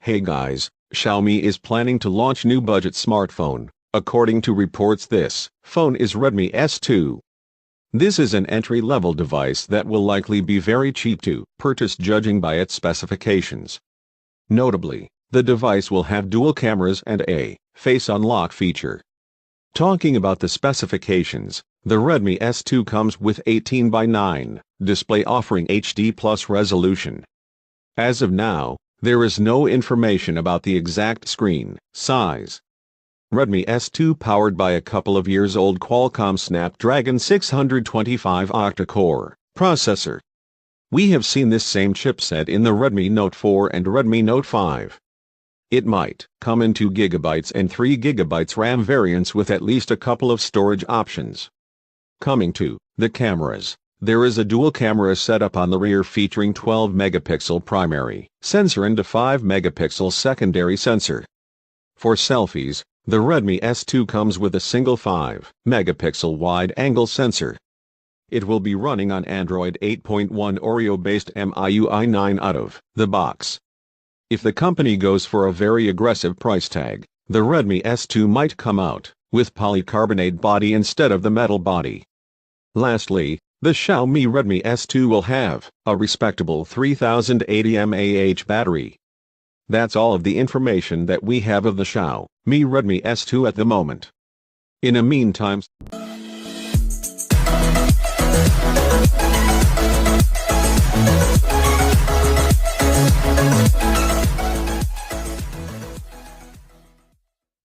Hey guys, Xiaomi is planning to launch new budget smartphone. According to reports, this phone is Redmi S2. This is an entry-level device that will likely be very cheap to purchase judging by its specifications. Notably, the device will have dual cameras and a face unlock feature. Talking about the specifications, the Redmi S2 comes with 18:9 display offering HD+ resolution. As of now, there is no information about the exact screen size. Redmi S2 powered by a couple of years old Qualcomm Snapdragon 625 octa-core processor. We have seen this same chipset in the Redmi Note 4 and Redmi Note 5. It might come in 2GB and 3GB RAM variants with at least a couple of storage options. Coming to the cameras, there is a dual camera setup on the rear featuring 12-megapixel primary sensor and a 5-megapixel secondary sensor. For selfies, the Redmi S2 comes with a single 5-megapixel wide-angle sensor. It will be running on Android 8.1 Oreo-based MIUI 9 out of the box. If the company goes for a very aggressive price tag, the Redmi S2 might come out with polycarbonate body instead of the metal body. Lastly, the Xiaomi Redmi S2 will have a respectable 3080 mAh battery. That's all of the information that we have of the Xiaomi Redmi S2 at the moment. In the meantime,